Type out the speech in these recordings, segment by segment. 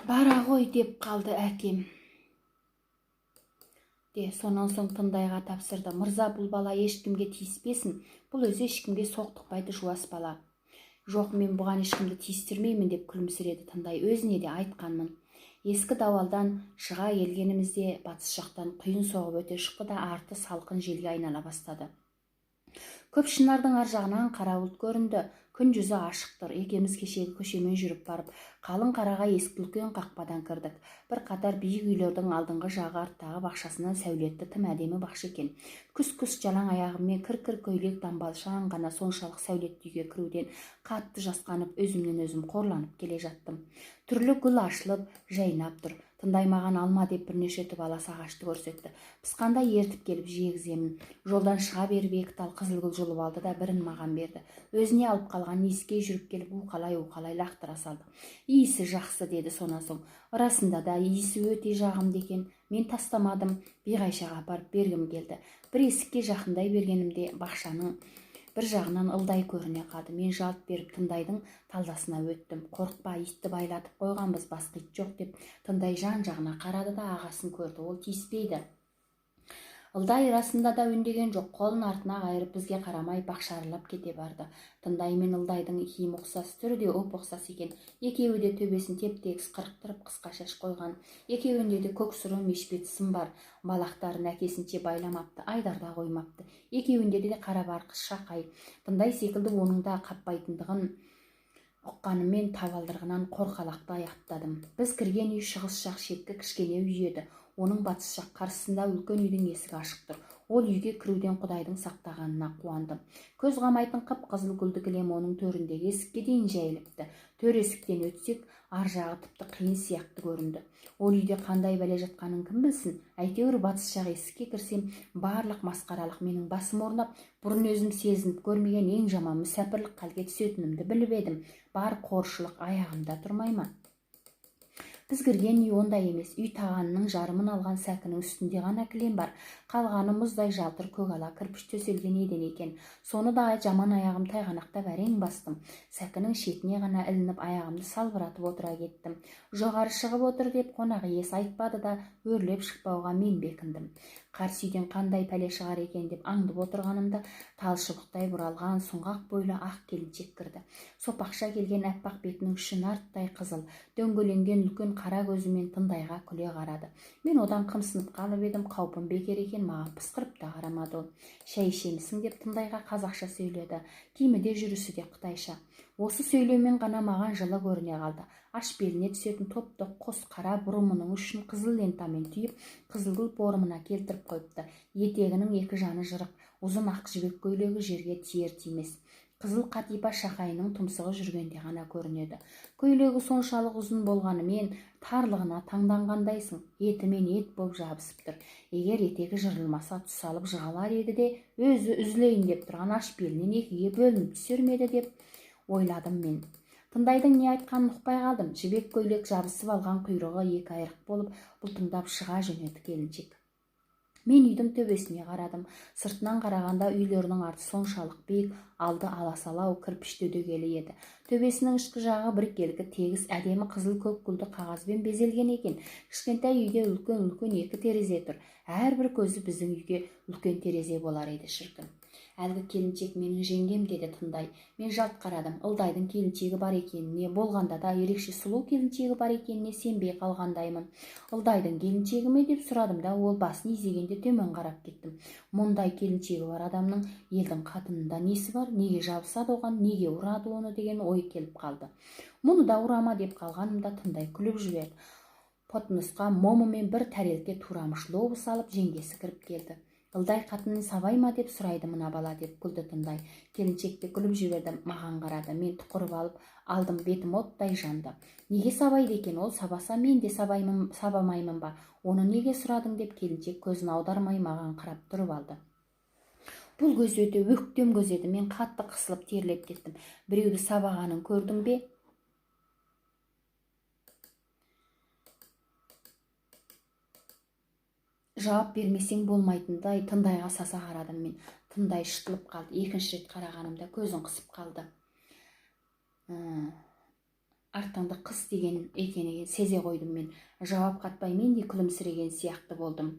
Бара ғой деп қалды әкем. Сонан соң Тындайға тапсырды. Мырза, бұл бала ешкімге тиіспесін. Бұл өзі ешкімге соқтықпайды, жуас бала. Жоқ, мен бұған ешкімді тиістірмеймін деп күлімсіреді Тындай. Өзіне де айтқанмын. Ескі давалдан шыға келгенімізде батыс жақтан құйын соғып өте шықты да арты салқын желге айнала бастады. Көп шынардың ар жағынан қара бұлт көрінді. Күн жүзі ашықтыр. Екеміз кешегі көшемен жүріп барып, қалың қараға ескі үлкен қақпадан кірдік. Bir қатар биік үйлердің алдыңғы жағы арттағы бақшасынан сәулетті тым әдемі бақша екен. Күс-күс жалаң аяғыммен кір-кір көйлек дамбалшаң ғана соншалық сәулетті үйге кіруден қатты жасқанып, өзімнен өзім қорланып келе жаттым. Түрлі гүл ашылып, жайнап тұр. Тындай маған алма деп бірнеше түбалас ағашты көрсетті. Пысқанда ертіп келіп жегіземін. Жолдан шыға беріп екі тал қызыл гүл жұлып алды да бірін маған берді. Өзіне алып қалған иіскей жүріп келіп уқалай лақтыра салды. Иісі жақсы деді сонан соң. Расында да иісі өте жағымды екен. Мен тастамадым, биғайшаға апарып бергім келді. Bir есікке жақындай бергенімде бақшаның бір жағынан ылдай көріне қалды. Мен жалт беріп Тындайдың талдасына өттім. Қорықпа, итті байлатып қойғанбыз, басқа ит жоқ деп. Тындай жан жағына қарады да ағасын көрді. Ол тиіспейді. Ылдай расында да үндеген жоқ. Қолын артына қайырып бізге қарамай бақшарылап кете барды. Тындай мен Ылдайдың киім ұқсас, түрі де ұқсас екен. Екеуі де төбесін теп-тегіс қырықтырып қысқа шаш қойған. Екеуінде де көк сұры мешпет сым бар. Балақтарын әкесінше байламапты, айдарда қоймапты. Екеуінде де қара барқыз шақай. Тындай секілді оның да қаппайтындығын ұққанымен табалдырығынан қорқалақты аяқтадым. Біз кірген үй шығыс жақ шеткі кішкене үй еді. Оның батыс жақ қарсысында үлкен үйдің есігі ашық тұр. Ол үйге кіруден Құдайдың сақтағанына қуандым. Көз қамайтын қып-қызыл гүлді кілем оның төріндегі есікке дейін жайылыпты. Төр есіктен өтсек, ар жағы тіпті қиын сияқты көрінді. Ол үйде қандай бәле жатқанын кім білсін? Әйтеуір батыс жақ есікке кірсем, барлық масқаралық менің басым орнап, бұрын өзім сезініп көрмеген ең жаман мүсәпірлік халге түсетінімді біліп едім. Бар қоршылық аяғымда тұрмай ма? Біз кірген үй ондай емес. Үй тағанының жарымын алған сәкінің үстінде ғана кілем бар. Қалғаны мұздай жалтыр көгала кірпіш төселген еден екен. Соны да жаман аяғым тайғанақтап әрең бастым. Сәкінің шетіне ғана ілініп аяғымды салбыратып отыра кеттім. Жоғары шығып отыр деп қонақ иесі айтпады да өрлеп шықпауға мен бекіндім. Қарсы үйден қандай пәле шығар екен деп аңдып отырғанымда талшыбықтай бұралған сұңғақ бойлы ақ келіншек кірді. Сопақша келген әппақ бетінің ұшы нарттай қызыл, дөңгеленген үлкен қара көзімен Тындайға күле қарады. Мен одан қымсынып қалып едім, қаупім бекер екен, маған пысқырып та қарамады ол. Шәй ішемісің деп Тындайға қазақша сөйледі. Киімі де жүрісі де қытайша. Осы сөйлеумен ғана маған жылы көріне қалды. Аш беліне түсетін топ-топ қос қара бұрымының ұшын қызыл лентамен түйіп, қызылгүл порымына келтіріп қойыпты. Етегінің екі жаны жырық, ұзын ақ жібек көйлегі жерге тиер-тимес. Қызыл қатипа шақайының тұмсығы жүргенде ғана көрінеді. Көйлегі соншалық ұзын болғанымен тарлығына таңданғандайсың. Етімен ет болып жабысып тұр. Егер етегі жырылмаса тұсалып жығалар еді де, өзі үзілейін деп тұрған аш белінен екіге бөлініп түсер ме еді деп ойладым мен. Тындайдың не айтқанын ұқпай қалдым. Жібек көйлек жабысып алған құйрығы екі айрық болып, бұлтыңдап шыға жөнеді келіншек. Мен үйдің төбесіне қарадым. Сыртынан қарағанда үйлерінің арты соншалық биік, алды аласалау кірпішті дөгелі еді. Төбесінің ішкі жағы біркелкі тегіс әдемі қызыл көк гүлді қағазбен безелген екен. Кішкентай үйде үлкен екі терезе тұр. Әрбір көзі біздің үйге үлкен терезе болар еді шіркін. Әлгі келіншек менің жеңгем деді Тындай. Мен жалт қарадым. Ылдайдың келіншегі бар екеніне, болғанда да ерекше сұлу келіншегі бар екеніне сенбей қалғандаймын. Ылдайдың келіншегі ме деп сұрадым да ол басын изегенде төмен қарап кеттім. Мұндай келіншегі бар адамның елдің қатынында несі бар? Неге жабысады оған? Неге ұрады оны деген ой келіп қалды. Мұны да ұрама деп қалғанымда Тындай күліп жіберді. Потнысқа момымен бір тәрелке турамыш лобы салып жеңгесі кіріп келді. Ылдай қатынын сабай ма деп сұрайды мына бала деп күлді Тындай. Келіншекті күліп жіберді, маған қарады. Мен тұқырып алып алдым, бетім оттай жанды. Неге сабайды екен ол? Сабаса мен де сабамаймын ба? Оны неге сұрадың деп келіншек көзін аудармай маған қарап тұрып алды. Бұл көз өте өктем көз еді. Мен қатты қысылып терлеп кеттім. Біреуді сабағанын көрдің бе? Жауап бермесең болмайтындай Тындайға саса қарадым мен. Тындай шытылып қалды. Екінші рет қарағанымда көзін қысып қалды. артыңды қыс деген екенін сезе қойдым мен. Жауап қатпай мендей күлімсіреген сияқты болдым.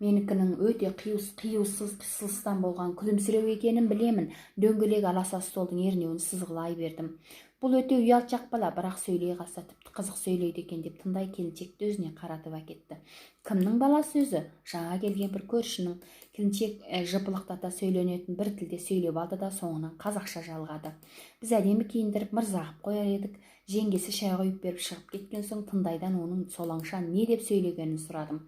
Менікінің өте қиюсыз қысылыстан болған күлімсіреу екенін білемін. Дөңгелек аласа столдың ернеуін сызғылай бердім. Бұл өте ұялшақ бала, бірақ сөйлей қалса тіпті қызық сөйлейді екен деп тындай келіншекті өзіне қаратып әкетті. Кімнің баласы өзі? Жаңа келген бір көршінің. Келіншек жыпылықтата сөйленетін бір тілде сөйлеп алды да соңынан қазақша жалғады. Біз әдемі киіндіріп мырза қып қояр едік. Жеңгесі шай құйып беріп шығып кеткен соң Тындайдан оның солаңша не деп сөйлегенін сұрадым.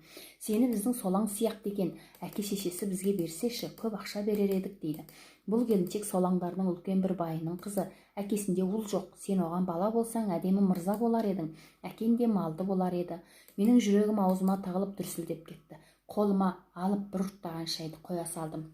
Сені біздің солаң сияқты екен, әке-шешесі бізге берсеші, көп ақша берер едік дейді. Бұл келіншек солаңдардың үлкен бір байының қызы. Әкесінде ұл жоқ. Сен оған бала болсаң, әдемі мырза болар едің. Әкең де малды болар еді. Менің жүрегім аузыма тығылып дүрсілдеп кетті. Қолыма алып бір ұрттаған шайды қоя салдым.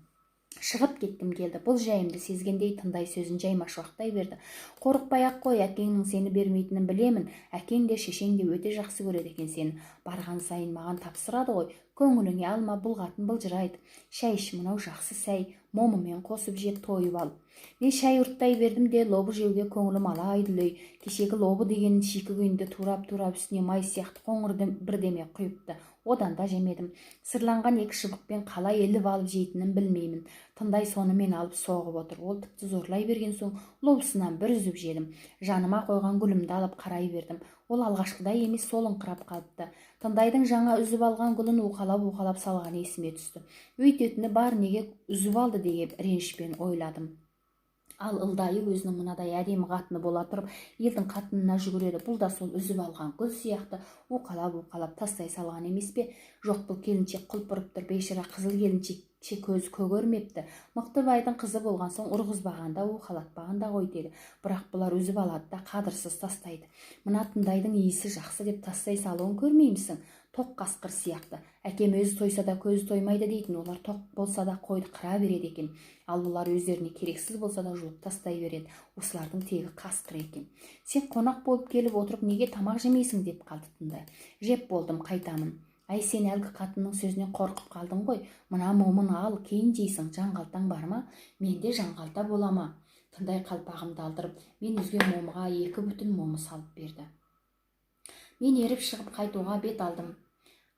Шығып кеткім келді. Бұл жайымды сезгендей Тындай сөзін жайма шуақтай берді. Қорықпай-ақ қой, әкеңнің сені бермейтінін білемін. Әкең де шешең де өте жақсы көреді екен сені. Барған сайын маған тапсырады ғой. Көңіліңе алма, бұлғатын былжырайды. Шай іш, мынау жақсы сәй, момымен қосып жеп тойып ал. Мен шай ұрттай бердім де лобы жеуге көңілім алай-дүлей. Кешегі лобы дегенін шикі күйінде турап-турап үстіне май сияқты қоңыр бірдеме құйыпты. Одан да жемедім. Сырланған екі шыбықпен қалай еліп алып жейтінін білмеймін. Тындай сонымен алып соғып отыр. Ол тіпті зорлай берген соң лобысынан бір үзіп жедім. Жаныма қойған гүлімді алып қарай бердім. Ол алғашқыдай емес, солыңқырап қалыпты. Тындайдың жаңа үзіп алған гүлін уқалап салған есіме түсті. Өйтетіні бар, неге үзіп алды деген ренішпен ойладым. Ал ылдайы өзінің мынадай әдемі қатыны бола тұрып, елдің қатынына жүгіреді. Бұл да сол үзіп алған гүл сияқты уқалап тастай салған емес пе? Жоқ, бұл келіншек құлпырып тұр, бейшара қызыл келіншекше көзі көгермепті. Мықты байдың қызы болған соң ұрғызбағанда, уқалатпағанда ғой тегі. Бірақ бұлар үзіп алады да қадырсыз тастайды. Мына Тындайдың иісі жақсы деп тастай салуын көрмеймісің? Тоқ қасқыр сияқты. Әкем өзі тойса да көзі тоймайды дейтін. Олар тоқ болса да қойды қыра береді екен. Ал олар өздеріне керексіз болса да жұлып тастай береді. Осылардың тегі қасқыр екен. Сен қонақ болып келіп отырып неге тамақ жемейсің деп қалды Тындай. Жеп болдым, қайтамын. Әй, сен әлгі қатынның сөзінен қорқып қалдың ғой. Мына момын ал, кейін жейсің. Жаңғалтаң бар ма? Менде жаңғалта бола ма? Тындай қалпағымды алдырып, мен өзге момыға 2 бүтін момы салып берді. Мен еріп шығып қайтуға бет алдым.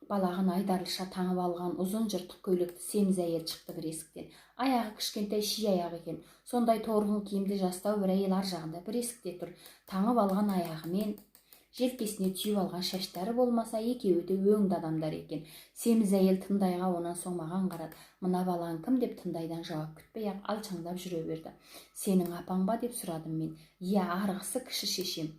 Балағын айдарлыша таңып алған ұзын жыртық көйлекті семіз әйел шықты бір есіктен. Аяғы кішкентай ши аяқ екен. Сондай торғын киімді жастау бір әйел ар жағында бір есікте тұр. Таңып алған аяғымен желкесіне түйіп алған шаштары болмаса, екеуі де өңді адамдар екен. Семіз әйел Тындайға онан соң маған қарады. Мына балаң кім деп Тындайдан жауап күтпей-ақ алшаңдап жүре берді. Сенің апаң ба деп сұрадым мен. Иә, арғысы кіші шешем.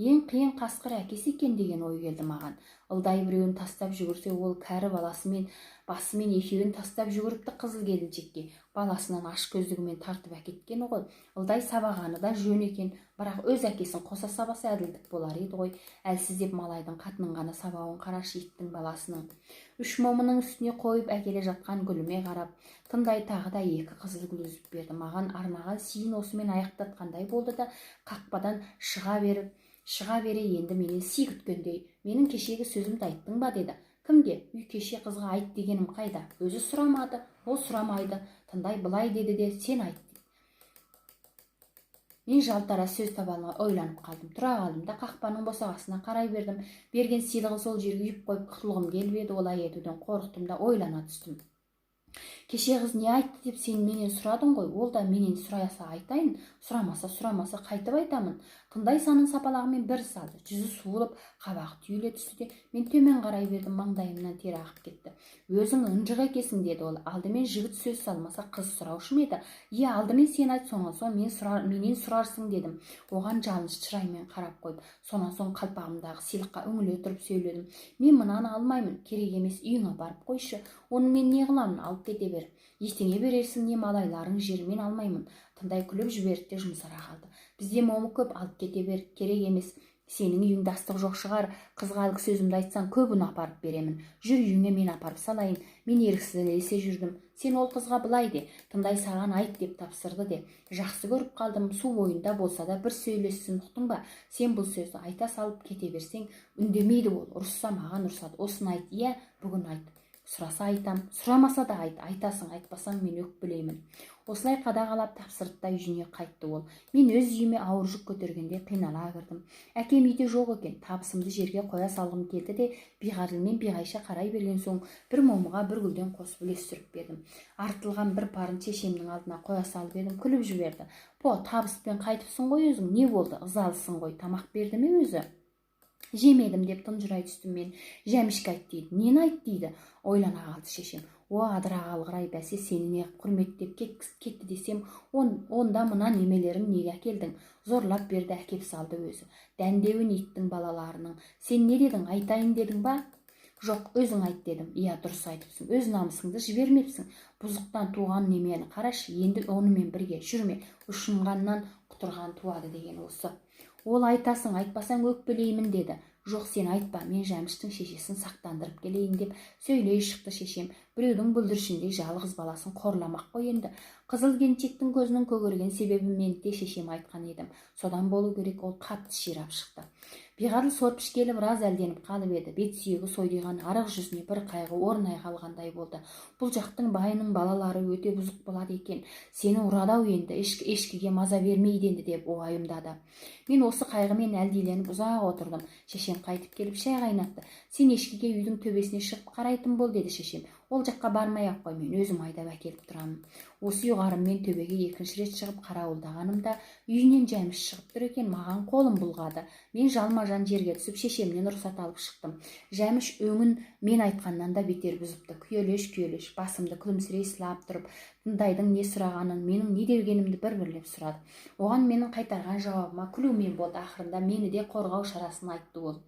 Ең қиын қасқыр әкесі екен деген ой келді маған. Ылдай біреуін тастап жүгірсе, ол кәрі басымен екеуін тастап жүгіріпті қызыл келіншекке. Баласынан аш көздігімен тартып әкеткені ғой. Ылдай сабағаны да жөн екен, бірақ өз әкесін қоса сабаса әділдік болар еді ғой. Әлсіз деп малайдың қатынын ғана сабауын қарашы иттің баласының. 3 момының үстіне қойып әкеле жатқан гүліме қарап, Тындай тағы да 2 қызыл гүл үзіп берді. Маған арнаған сиын осымен аяқтатқандай болды да қақпадан шыға бере енді менен си күткендей, менің кешегі сөзімді айттың ба деді. Кімге? Үй кеше қызға айт дегенім қайда? Өзі сұрамады, ол сұрамайды. Тындай былай деді де, сен айт. Мен жалтара сөз таба алмай ойланып қалдым. Тұра қалдым да қақпаның босағасына қарай бердім. Берген сыйлығын сол жерге үйіп қойып құтылғым келіп еді. Олай етуден қорықтым да ойлана түстім. Кеше қыз не айтты деп сен менен сұрадың ғой. Ол да менен сұраса айтайын, сұрамаса қайтып айтамын. Тындай санын сапалағымен бір салды. Жүзі суылып, қабағы түйіле түсті де мен төмен қарай бердім, маңдайымнан тері ағып кетті. Өзің ынжық екесің деді ол. Алдымен жігіт сөз салмаса қыз сұраушы ма еді? Иә, алдымен сен айт, сонан соң менен сұрарсың дедім. Оған жалыныш шыраймен қарап қойып, сонан соң қалпағымдағы сыйлыққа үңіле тұрып сөйледім. Мен мынаны алмаймын, керек емес, үйіңе барып қойшы. Оны мен не қыламын, алып кете бер. Ертеңе берерсің, не малайларың жермен алмаймын. Тындай күліп жіберді де жұмсара қалды. Бізде момы көп, алып кете бер, керек емес. Сенің үйіңде астық жоқ шығар. Қызға әлгі сөзімді айтсаң, көбін апарып беремін. Жүр үйіңе, мен апарып салайын. Мен еріксіздесе жүрдім. Сен ол қызға былай де, Тындай саған айт деп тапсырды де. Жақсы көріп қалдым, су бойында болса да бір сөйлессін, ұқтың ба? Сен бұл сөзді айта салып кете берсең, үндемейді ол. Ұрысса маған ұрсады. Осыны айт, иә, бүгін айт. Сұраса айтам, сұрамаса да айт, айтасың, айтпасаң мен өкпілеймін. Осылай қадағалап тапсырды да үйіне қайтты ол. Мен өз үйіме ауыр жүк көтергенде қинала кірдім. Әкем үйде жоқ екен. Табысымды жерге қоя салғым келді де Биғадыл мен Биғайша қарай берген соң бір момыға бір гүлден қосып үлестіріп бердім. Артылған бір парын шешемнің алдына қоя салып едім, күліп жіберді. По, табыспен қайтыпсың ғой өзің, не болды, ызалысың ғой, тамақ берді ме өзі? Жемедім деп тұнжырай түстім мен. Жәмішке айт дейді. Нені айт дейді? Ойлана қалды шешем. О, адырақ алғырай, бәсе, сені не құрметтеп кетті десем, онда мына немелерін неге әкелдің? Зорлап берді, әкеп салды өзі. Дәндеуін иттің балаларының. Сен не дедің, айтайын дедің ба? Жоқ, өзің айт дедім. Иә, дұрыс айтыпсың. Өз намысыңды жібермепсің. Бұзықтан туған немені қарашы, енді онымен бірге жүрме. Ұшынғаннан құтырған туады деген осы. Ол айтасың, айтпасаң өкпелеймін деді. Жоқ, сен айтпа, мен Жәміштің шешесін сақтандырып келейін деп сөйлей шықты шешем. Біреудің бүлдіршіндей жалғыз баласын қорламақ қой енді. Қызыл келіншектің көзінің көгерген себебін мен де шешем айтқан едім. Содан болу керек, ол қатты ширап шықты. Биғадыл сорпыш келіп біраз әлденіп қалып еді. Бет сүйегі сойдиған арық жүзіне бір қайғы орнай қалғандай болды. Бұл жақтың байының балалары өте бұзық болады екен. Сені ұрады-ау енді, ешкіге маза бермейді енді деп уайымдады. Мен осы қайғымен әлдиленіп ұзақ отырдым. Шешем қайтып келіп шай қайнатты. Сен ешкіге үйдің төбесіне шығып қарайтын бол деді шешем. Ол жаққа бармай-ақ қой, мен өзім айдап әкеліп тұрамын. Осы ұйғарыммен төбеге екінші рет шығып қарауылдағанымда үйінен Жәміш шығып тұр екен, маған қолым бұлғады. Мен жалма-жан жерге түсіп шешемнен рұқсат алып шықтым. Жәміш өңін мен айтқаннан да бетер бұзыпты. Күйелеш басымды күлімсірей сылап тұрып, тындайдың не сұрағанын, менің не дегенімді бір-бірлеп сұрады. Оған менің қайтарған жауабыма күлумен болды. Ақырында мені де қорғау шарасын айтты ол.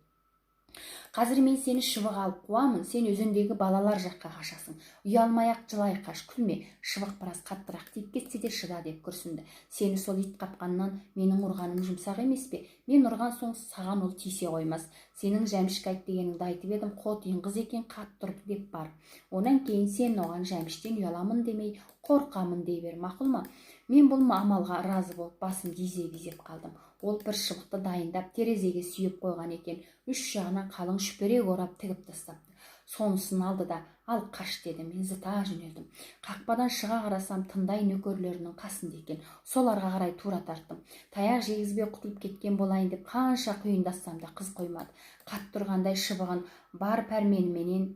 Қазір мен сені шыбық алып қуамын, сен өзендегі балалар жаққа қашасың. Ұялмай-ақ жылай қаш, күлме. Шыбық біраз қаттырақ тиіп кетсе де шыда деп күрсінді. Сені сол ит қапқаннан менің ұрғаным жұмсақ емес пе? Мен ұрған соң саған ол тисе қоймас. Сенің Жәмішке айт дегеніңді айтып едім, қотиын қыз екен, қатты ұрды деп бар. Онан кейін сен оған Жәміштен ұяламын демей, қорқамын дей бер, мақұл ма? Мен бұл амалға разы болып басымды изеп қалдым. Ол бір шыбықты дайындап терезеге сүйеп қойған екен. Үш жағына қалың шүперек орап тігіп тастапты. Сонысын алды да, ал қаш деді. Мен зыта жөнелдім. Қақпадан шыға қарасам, тындай нөкерлерінің қасында екен. Соларға қарай тура тарттым. Таяқ жегізбей құтылып кеткен болайын деп қанша құйындассам да қыз қоймады. Қатты тұрғандай шыбығын бар пәрменіменен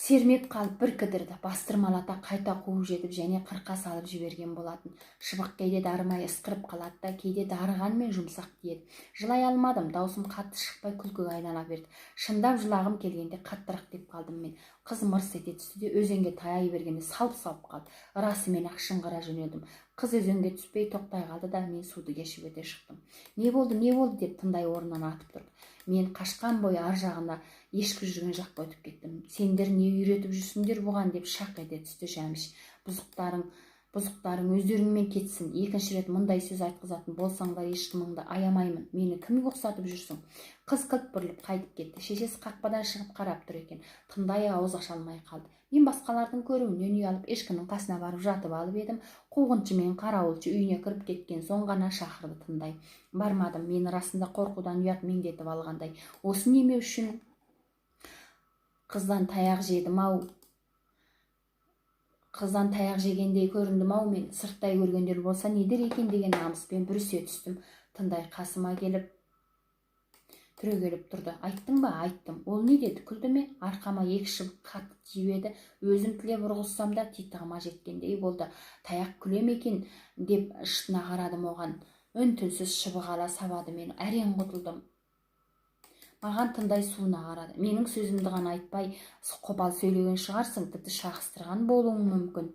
сермеп қалып бір кідірді. Бастырмалата қайта қуып жетіп және қырқа салып жіберген болатын. Шыбық кейде дарымай ысқырып қалады да, кейде дарығанмен жұмсақ тиеді. Жылай алмадым, даусым қатты шықпай күлкіге айнала берді. Шындап жылағым келгенде қаттырақ деп қалдым мен. Қыз мырс ете түсті де өзенге таяй бергенде салып қалды. Расымен ақ шыңғыра жөнелдім. Қыз өзенге түспей тоқтай қалды да мен суды кешіп өте шықтым. Не болды деп тындай орнынан атып тұрды. Мен қашқан бойы ар жағына ешкі жүрген жаққа өтіп кеттім. Сендер не үйретіп жүрсіңдер бұған деп шақ ете түсті Жәміш. Бұзықтарың өздеріңмен кетсін. Екінші рет мұндай сөз айтқызатын болсаңдар ешкіміңді аямаймын. Мені кімге ұқсатып жүрсің? Қыз қылт бұрылып қайтып кетті. Шешесі қақпадан шығып қарап тұр екен. Тындай ауыз аша алмай қалды. Мен басқалардың көруінен ұялып ешкінің қасына барып жатып алып едім. Қуғыншы мен қарауылшы үйіне кіріп кеткен соң ғана шақырды Тындай. Бармадым, мені расында қорқудан ұят меңдетіп алғандай. Осы неме үшін қыздан таяқ жегендей көріндім-ау мен. Сырттай көргендер болса не дер екен деген намыспен бүрісе түстім. Тындай қасыма келіп түрегеліп тұрды. Айттың ба? Айттым. Ол не деді? Күлді ме? Арқама екі шыбық қатты тиіп еді. Өзім тілеп ұрғызсам да титығыма жеткендей болды. Таяқ күле ме екен деп ышқына қарадым оған. Үн-түнсіз шыбық ала сабады мені. Әрең құтылдым. Маған Тындай суына қарады. Менің сөзімді ғана айтпай, қопал сөйлеген шығарсың, тіпті шағыстырған болуың мүмкін.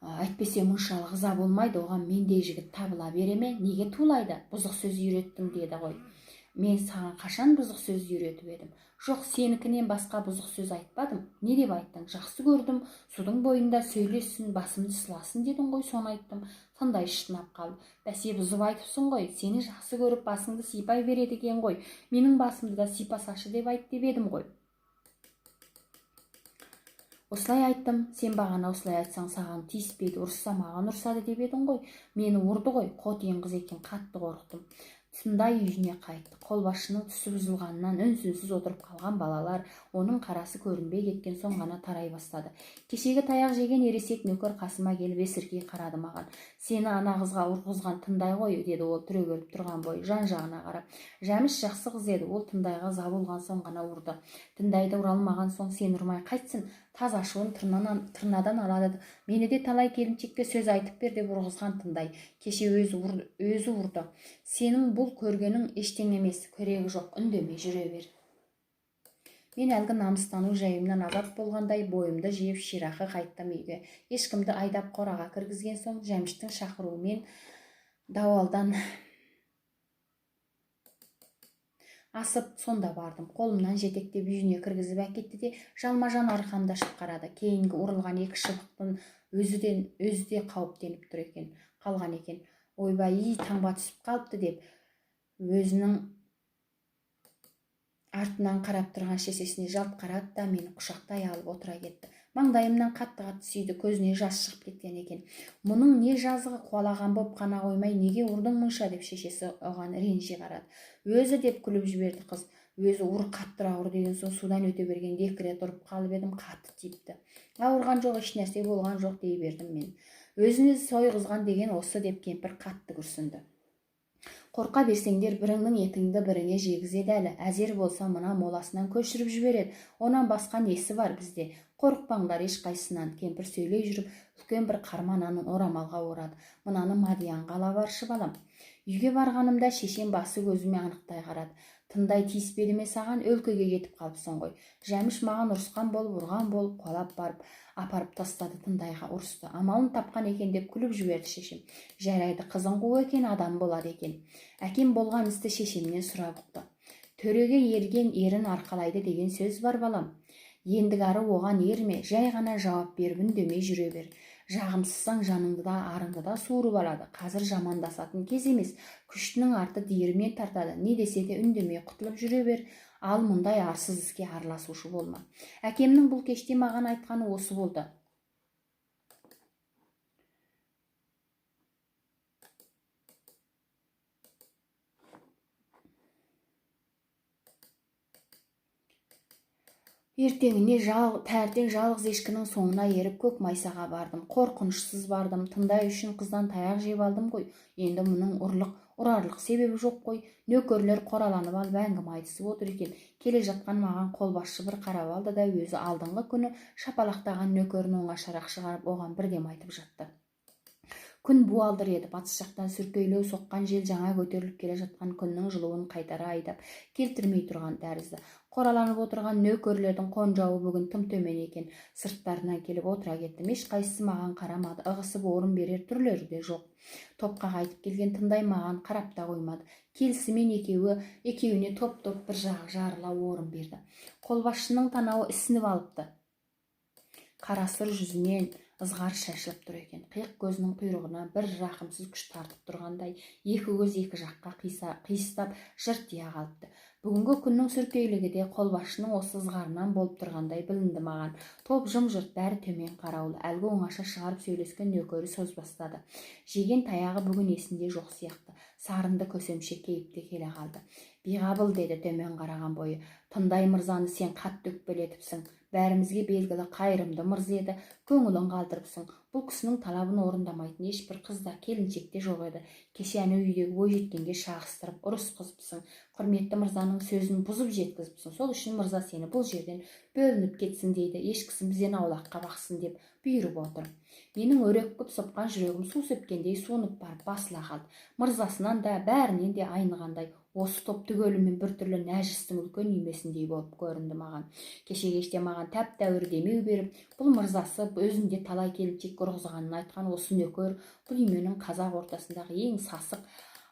Әйтпесе мұншалық ыза болмайды, оған мендей жігіт табыла бере ме? Неге тулайды? Бұзық сөз үйреттің деді ғой. Мен саған қашан бұзық сөз үйретіп едім? Жоқ, сенікінен басқа бұзық сөз айтпадым. Не деп айттың? Жақсы көрдім, судың бойында сөйлессін, басымды сыласын дедің ғой, соны айттым. Тындай шытынап қалды. Бәсе, бұзып айтыпсың ғой, сені жақсы көріп басыңды сипай береді екен ғой. Менің басымды да сипасашы деп айт деп едім ғой. Осылай айттым, сен бағана осылай айтсаң саған тиіспейді, ұрысса маған ұрсады деп едің ғой. Мені ұрды ғой, қотиын қыз екен, қатты қорықтым. Тындай үйіне қайтты. Қолбасшының түсі бұзылғанынан үнсіз отырып қалған балалар оның қарасы көрінбей кеткен соң ғана тарай бастады. Кешегі таяқ жеген ересек нөкер қасыма келіп есіркей қарады маған. Сені ана қызға ұрғызған Тындай ғой, деді ол түрегеліп тұрған бойы жан-жағына қарап. Жәміш жақсы қыз еді, ол Тындайға за болған соң ғана ұрды. Тындайды ұра алмаған соң сен ұрмай қайтсын, таз ашуын тырнадан алады. Мені де талай келіншекке сөз айтып бер деп ұрғызған Тындай. Кеше өзі ұрды. Сенің бұл көргенің ештеңе емес, керегі жоқ, үндемей жүре бер. Мен әлгі намыстану жайымнан азат болғандай бойымды жиып ширақы қайттым үйге. Ешкімді айдап қораға кіргізген соң Жәміштің шақыруымен дауалдан асып сонда бардым. Қолымнан жетектеп үйіне кіргізіп әкетті де жалма-жан арқамдашып қарады. Кейінгі ұрылған екі шыбықтың өзі де қауіптеніп қалған екен. Ойбай, таңба түсіп қалыпты деп өзінің артынан қарап тұрған шешесіне жалт қарады да мені құшақтай алып отыра кетті. Маңдайымнан қатты-қатты сүйді, көзіне жас шығып кеткен екен. Мұның не жазығы, қуалаған боп қана қоймай, неге ұрдың мұнша деп шешесі оған ренжи қарады. Өзі деп күліп жіберді қыз. Өзі ұр, қаттырақ ұр деген соң судан өте бергенде екі рет ұрып қалып едім, қатты тиіпті. Ауырған жоқ, ешнәрсе болған жоқ дей бердім мен. Өзіне сойғызған деген осы деп кемпір қатты күрсінді. Қорқа берсеңдер біріңнің етіңді біріңе жегізеді әлі. Әзер болса мына моласынан көшіріп жібереді. Онан басқа несі бар бізде? Қорықпаңдар ешқайсынан. Кемпір сөйлей жүріп үлкен бір қармананы орамалға орады. Мынаны Мадиянға ала баршы балам. Үйге барғанымда шешем басы көзіме анықтай қарады. Тындай тиіспеді ме саған, өлкеге кетіп қалыпсың ғой. Жәміш маған ұрысқан болып, ұрған болып, қуалап барып апарып тастады, Тындайға ұрысты. Амалын тапқан екен деп күліп жіберді шешем. Жарайды, қызың қу екен, адам болады екен. Әкем болған істі шешемнен сұрап ұқты. Төреге ерген ерін арқалайды деген сөз бар балам. Ендігәрі оған ерме, жай ғана жауап беріп үндемей жүре бер. Жағымсызсаң жаныңды да арыңды да суырып алады. Қазір жамандасатын кез емес. Күштінің арты диірмен тартады. Не десе де үндемей құтылып жүре бер. Ал мұндай арсыз іске араласушы болма. Әкемнің бұл кеште маған айтқаны осы болды. Ертеңіне тәртең жалғыз ешкінің соңына еріп көк майсаға бардым. Қорқынышсыз бардым. Тындай үшін қыздан таяқ жеп алдым ғой. Енді мұның ұрарлық себебі жоқ қой. Нөкерлер қораланып алып әңгіме айтысып отыр екен. Келе жатқан маған қолбасшы бір қарап алды да өзі алдыңғы күні шапалақтаған нөкерін оңашарақ шығарып оған бірдем айтып жатты. Күн буалдыр еді. Батыс жақтан сүркейлеу соққан жел жаңа көтеріліп келе жатқан күннің жылуын қайтара айдап келтірмей тұрған тәрізді. Қораланып отырған нөкерлердің қонжауы бүгін тым төмен екен. Сырттарынан келіп отыра кеттім. Ешқайсысы маған қарамады. Ығысып орын берер түрлері де жоқ. Топқа қайтып келген Тындай маған қарап та қоймады. Келісімен екеуіне топ-топ бір жағы жарыла орын берді. Қолбасшының танауы ісініп алыпты. Қарасұр жүзінен ызғар шашылып тұр екен. Қиық көзінің құйрығына бір рақымсыз күш тартып тұрғандай, екі көз екі жаққа қиыстап жыртия қалыпты. Бүгінгі күннің сүркейлігі де қолбасшының осы ызғарынан болып тұрғандай білінді маған. Топ жым-жырт, бәрі төмен қараулы. Әлгі оңаша шығарып сөйлескен нөкері сөз бастады. Жеген таяғы бүгін есінде жоқ сияқты. Сарынды көсемше кейіпте келе қалды. Биғабыл, деді төмен қараған бойы. Тындай мырзаны сен қатты өкпелетіпсің. Бәрімізге белгілі қайырымды мырза еді, көңілін қалдырыпсың. Бұл кісінің талабын орындамайтын ешбір қызда келіншекте жоқ еді. Кеше әне үйдегі бойжеткенге шағыстырып ұрыс қызыпсың. Құрметті мырзаның сөзін бұзып жеткізіпсің. Сол үшін мырза сені бұл жерден бөлініп кетсін дейді, ешкісін бізден аулаққа бақсын деп бұйырып отыр. Менің өреккіп соққан жүрегім су сепкендей суынып барып басыла қалды. Мырзасынан да бәрінен де айнығандай осы топ түгелімен біртүрлі нәжістің үлкен үймесіндей болып көрінді маған. Кеше кеште маған тәп-тәуір демеу беріп, бұл мырзасы өзінде талай келіншек ұрғызғанын айтқан осы нөкер бұл үйменің қазақ ортасындағы ең сасық,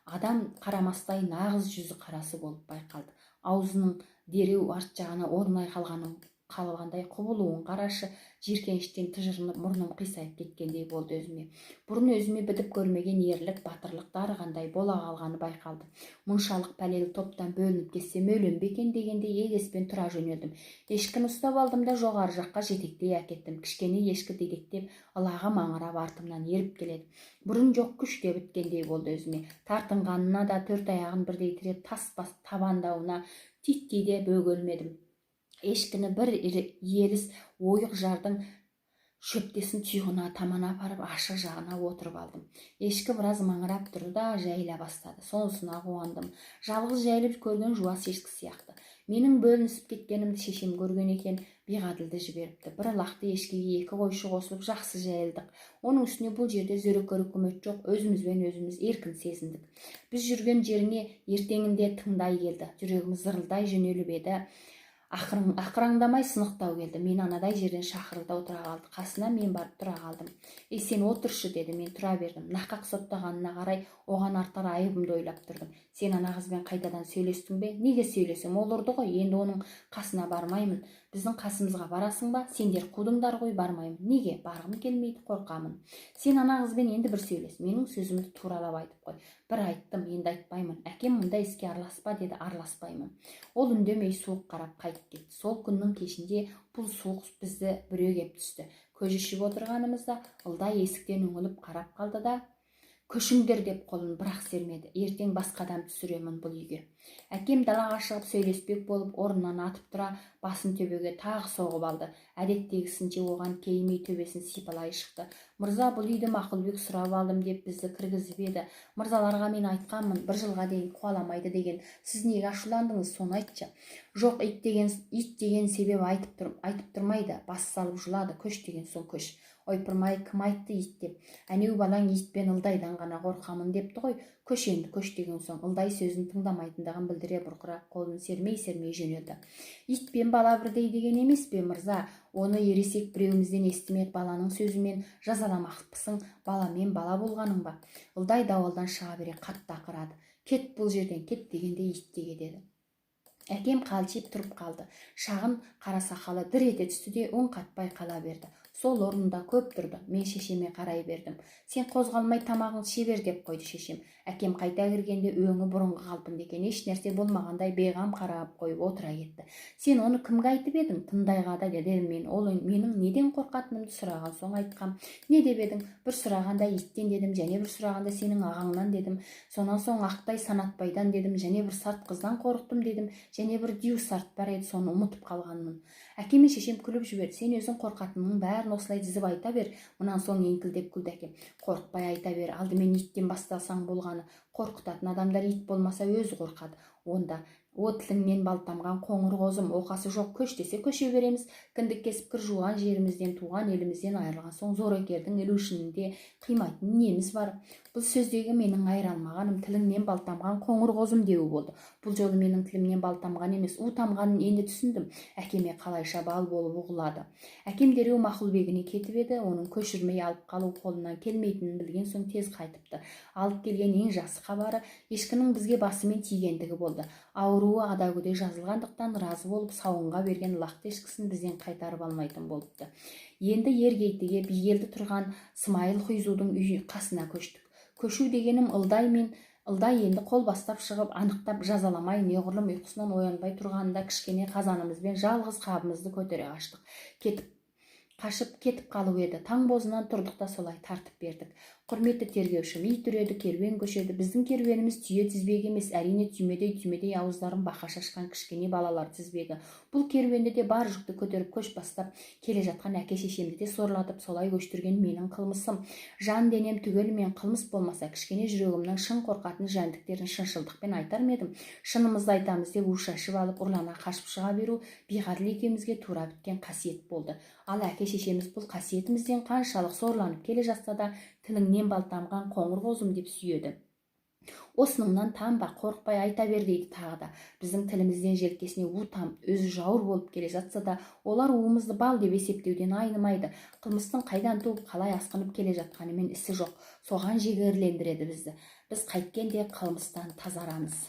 адам қарамастай нағыз жүзі қарасы болып байқалды. Аузының дереу арт жағына орнай қалғанын қалғандай құбылуын қарашы. Жиіркеніштен тыжырынып мұрным қисайып кеткендей болды өзіме. Бұрын өзіме бідіп көрмеген ерлік, батырлық дарығандай бола қалғаны байқалды. Мұншалық пәлелі топтан бөлініп кетсем өлем бекен дегендей егеспен тұра жөнелдім. Ешкіні ұстап алдым да жоғары жаққа жетектей әкеттім. Кішкене ешкі дедектеп, ылағы маңырап артымнан еріп келеді. Бұрын жоқ күш те біткендей болды өзіме. Тартынғанына да төрт аяғын бірдей тіреп тас бас табандауына титтей де бөгелмедім. Ешкіні бір еріс ойық жардың шөптесін тұйғына таман апарып ашық жағына отырып алдым. Ешкі біраз маңырап тұрды да жайыла бастады. Сонысына қуандым. Жалғыз жайылып көрген жуас ешкі сияқты. Менің бөлінісіп кеткенімді шешем көрген екен, биғаділді жіберіпті. Bir лақты ешкіге 2 қойшы қосылып жақсы жайылдық. Оның үстіне бұл жерде зөрекөр үкімет жоқ, өзімізбен өзіміз еркін сезіндік. Біз жүрген жеріне ертеңінде тыңдай келді. Жүрегіміз зырылдай жөнеліп еді. Ақыраңдамай сынықтау келді. Мен анадай жерден шақырылда отыра қалды. Қасына мен барып тұра қалдым. Сен отыршы деді. Мен тұра бердім. Нақақ соттағанына қарай оған артар айыбымды ойлап тұрдым. Сен ана қызбен қайтадан сөйлестің бе? Неге сөйлесем? Ол ұрды ғой. Енді оның қасына бармаймын. Біздің қасымызға барасың ба? Сендер қудыңдар ғой, бармаймын. Неге? Барғым келмейді, қорқамын. Сен ана қызбен енді бір сөйлес. Менің сөзімді туралап айтып қой. Bir айттым, енді айтпаймын. Әкем мұнда іске араласпа деді, араласпаймын. Ол үндемей суық қарап қайтып кетті. Сол күннің кешінде бұл суық бізді біреу кеп түсті. Көз ішіп отырғанымызда ылдай есіктен үңіліп қарап қалды да, көшіңдер деп қолын бірақ сермеді. Ертең басқадан түсіремін бұл үйге. Әкем далаға шығып сөйлеспек болып орнынан атып тұра басын төбеге тағы соғып алды. Әдеттегісінше оған кеймей төбесін сипалай шықты. Мырза, бұл үйді Мақұлбек сұрап алдым деп бізді кіргізіп еді. Мырзаларға мен айтқанмын, 1 жылға дейін қуаламайды деген. Сіз неге ашуландыңыз, соны айтшы. Жоқ, ит деген себеп айтып тұрмайды. Бас салып жылады, көш деген соң көш. Ойпырмай, кім айтты ит деп? Әнеу балаң итпен ылдайдан ғана қорқамын депті ғой. Көш енді, көш деген соң ылдай сөзін тыңдамайтындығын білдіре бұрқырап қолын сермей жөнелді. Итпен бала бірдей деген емес пе, мырза? Оны ересек біреумізден естімек баланың сөзімен жазаламақпысың, баламен бала болғаның ба? Ылдай дауалдан шыға бере қатты ақырады. Кет бұл жерден, кет дегенде ит те кетеді. Әкем қалшиып тұрып қалды. Шағын қара сақалы дір ете түсті де оң қатпай қала берді. Сол орнында көп тұрды. Мен шешеме қарай бердім. Сен қозғалмай тамағын шебер деп қойды шешем. Әкем қайта кіргенде өңі бұрынғы қалпында екен, еш нәрсе болмағандай бейғам қарап қойып отыра кетті. Сен оны кімге айтып едің? Тындайға да дедім мен. Ол менің неден қорқатынымды сұраған соң айтқам. Не деп едің? Bir сұрағанда иттен дедім, және бір сұрағанда сенің ағаңнан дедім. Сонан соң Ақтай Санатбайдан дедім, және бір сарт қыздан қорықтым дедім, және бір дию сарт бар еді, соны ұмытып қалғанмын. Әкеме шешем күліп жіберді. Сен өзің қорқатынның бәрін осылай дізіп айта бер. Мұнан соң еңкілдеп күлді әкем. Қорықпай айта бер. Алдымен иттен бастасаң болғаны. Қорқытатын адамдар ит болмаса өзі қорқады. Онда о тіліңнен балтамған қоңыр қозым, оқасы жоқ, көш десе көше береміз. Кіндік кесіп кір жуған жерімізден, туған елімізден айырылған соң зорекердің ілушінінде қимайтын неміз бар. Бұл сөздегі менің айыралмағаным тіліңнен балтамған қоңыр қозым деу болды. Бұл жолы менің тілімнен балтамған емес, у тамғанын енді түсіндім. Әкеме қалайша бал болып ұғылады. Әкем дереу Мақұлбегіне кетіп еді, оның көшірмей алып қалу қолынан келмейтінін білген соң тез қайтыпты. Алып келген ең жақсы хабары ешкінің бізге басымен тигендігі болды. Ауруы адагүдей жазылғандықтан разы болып сауынға берген лақты ешкісін бізден қайтарып алмайтын болыпты. Енді Ергейтіге бигелді тұрған Смайыл Хуйзудың үйі қасына көштік. Көшу дегенім Ылдай енді қол бастап шығып, анықтап жазаламай, неғұрлым ұйқысынан оянбай тұрғанында кішкене қазанымызбен жалғыз қабымызды көтере қашып кетіп қалу еді. Таң бозынан тұрдық та солай тартып бердік. Құрметті тергеуші, ит үреді, керуен көшеді. Біздің керуеніміз түйе тізбегі емес, әрине түймедей ауыздарын бақа шашқан кішкене балалар тізбегі. Бұл керуенде де бар жүкті көтеріп көш бастап келе жатқан әке шешемді де сорлатып солай көштірген менің қылмысым. Жан денем түгелімен қылмыс болмаса, кішкене жүрегімнің шын қорқатын жәндіктерін шыншылдықпен айтар ма едім? Шынымызды айтамыз деп у шашып алып ұрлана қашып шыға беру биғаділ екеумізге тура біткен қасиет болды. Ал әке шешеміз бұл қасиетімізден қаншалық сорланып келе жатса да тіліңнен балтамған қоңыр қозым деп сүйеді. Осыныңнан танба, қорықпай айта бер дейді тағы да. Біздің тілімізден желкесіне у тамып, өзі жауыр болып келе жатса да, олар уымызды бал деп есептеуден айнымайды. Қылмыстың қайдан туып, қалай асқынып келе жатқанымен ісі жоқ. Соған жігерлендіреді бізді. Біз қайткенде қылмыстан тазарамыз.